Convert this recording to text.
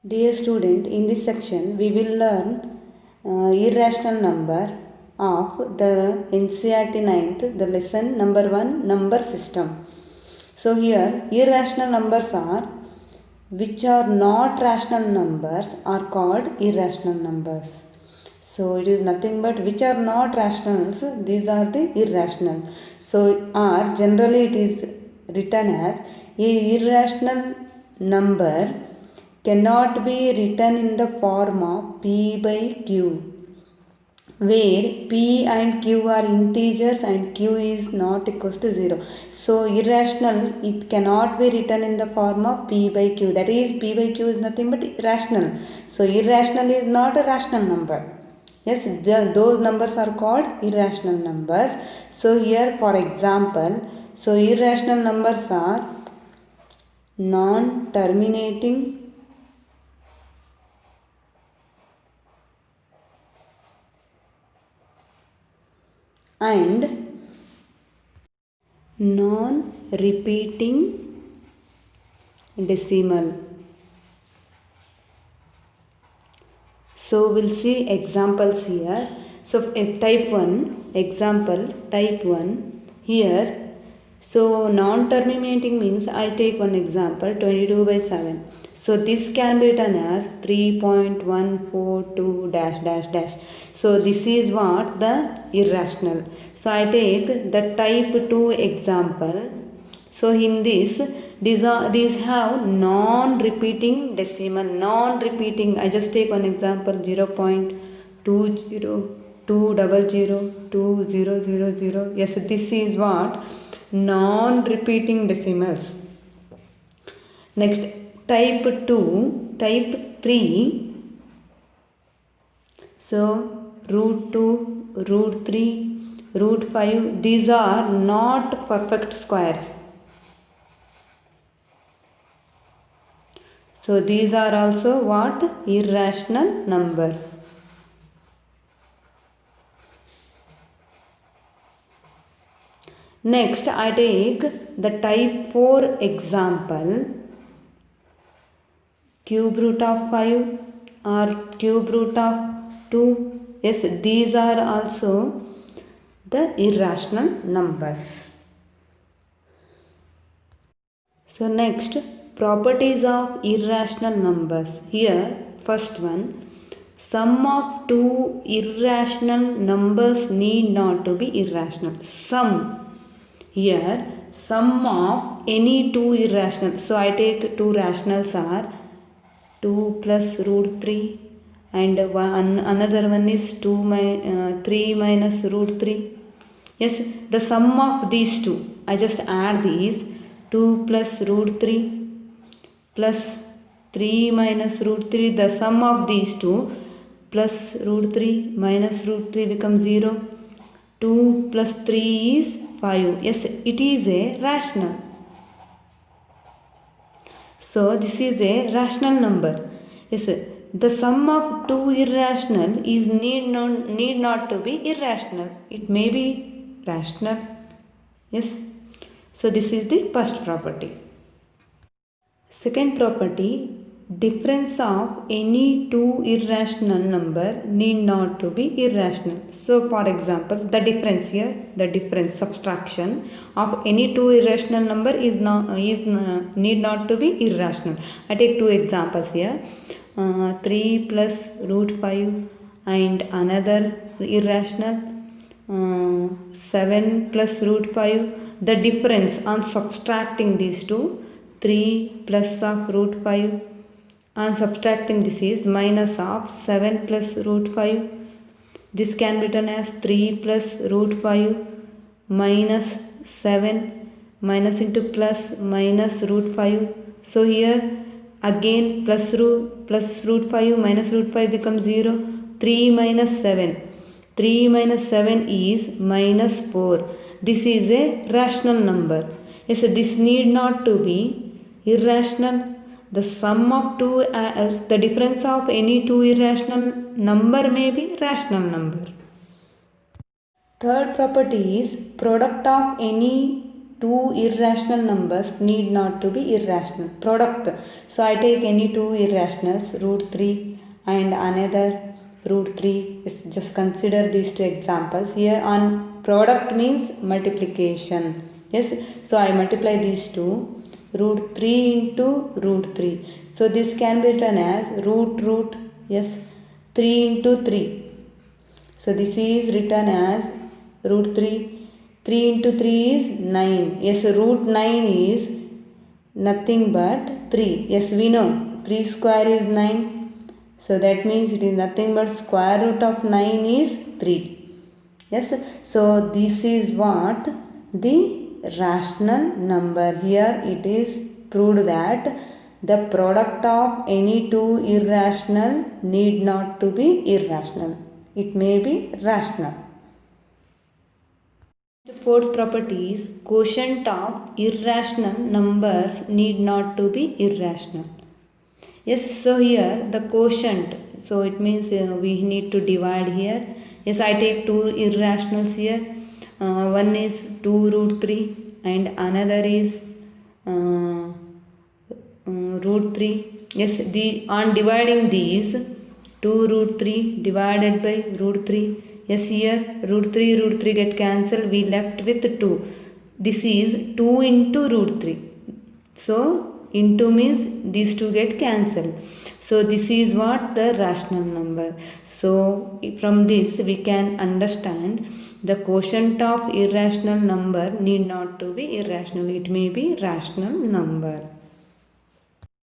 Dear student, in this section we will learn irrational number of the NCERT 9th, the lesson number 1, number system. So here irrational numbers are which are not rational numbers are called irrational numbers. So it is nothing but which are not rationals, these are the irrational. So or generally it is written as a irrational number cannot be written in the form of P by Q, where P and Q are integers and Q is not equals to 0. So irrational, it cannot be written in the form of P by Q. That is, P by Q is nothing but irrational. So irrational is not a rational number. Yes, those numbers are called irrational numbers. So here for example, so irrational numbers are non-terminating and non-repeating decimal. So we'll see examples here. So if type 1, example type 1 here. So non-terminating means I take one example 22 by 7. So this can be written as 3.142 dash dash dash. So this is what the irrational. So I take the type 2 example. So in this, these have non-repeating decimal, non-repeating. I just take one example 0.202002000. Yes, this is what non-repeating decimals. Next, type 2, type 3. So root 2, root 3, root 5. These are not perfect squares. So these are also what? Irrational numbers. Next, I take the type 4 example. Cube root of 5 or cube root of 2. Yes, these are also the irrational numbers. So next, properties of irrational numbers. Here, first one, sum of two irrational numbers need not to be irrational. Sum. Here, sum of any two irrational. So I take two rationals are 2 plus root 3 and another one is 3 minus root 3. Yes, the sum of these two, I just add these 2 plus root 3 plus 3 minus root 3, the sum of these two plus root 3 minus root 3 becomes 0. 2 plus 3 is 5. Yes, it is a rational. So this is a rational number. Yes, the sum of two irrational is need not to be irrational. It may be rational. Yes. So this is the first property. Second property, difference of any two irrational number need not to be irrational. So for example, the difference here, the difference subtraction of any two irrational number is need not to be irrational. I take two examples here, 3 plus root 5 and another irrational 7 plus root 5. The difference on subtracting these two, 3 plus of root 5, on subtracting this is minus of 7 plus root 5. This can be written as 3 plus root 5 minus 7, minus into plus minus root 5. So here again plus root 5 minus root 5 becomes 0. 3 minus 7. 3 minus 7 is minus 4. This is a rational number. Yes, this need not to be irrational. The sum of two, the difference of any two irrational number may be rational number. Third property is product of any two irrational numbers need not to be irrational. Product. So I take any two irrationals, root 3 and another root 3. Just consider these two examples. Here on product means multiplication. Yes. So I multiply these two. Root 3 into root 3. So this can be written as root. Yes. 3 into 3. So this is written as root 3. 3 into 3 is 9. Yes, root 9 is nothing but 3. Yes, we know 3 square is 9. So that means it is nothing but square root of 9 is 3. Yes, so this is what the rational number. Here it is proved that the product of any two irrational need not to be irrational. It may be rational. The fourth property is quotient of irrational numbers need not to be irrational. Yes, so here the quotient, so it means we need to divide here. Yes, I take two irrationals here. One is 2 root 3 and another is root 3. Yes, on dividing these, 2 root 3 divided by root 3. Yes, here root 3 get cancelled. We left with 2. This is 2 into root 3. So into means these two get cancelled. So this is what the rational number. So from this we can understand the quotient of irrational number need not to be irrational. It may be rational number.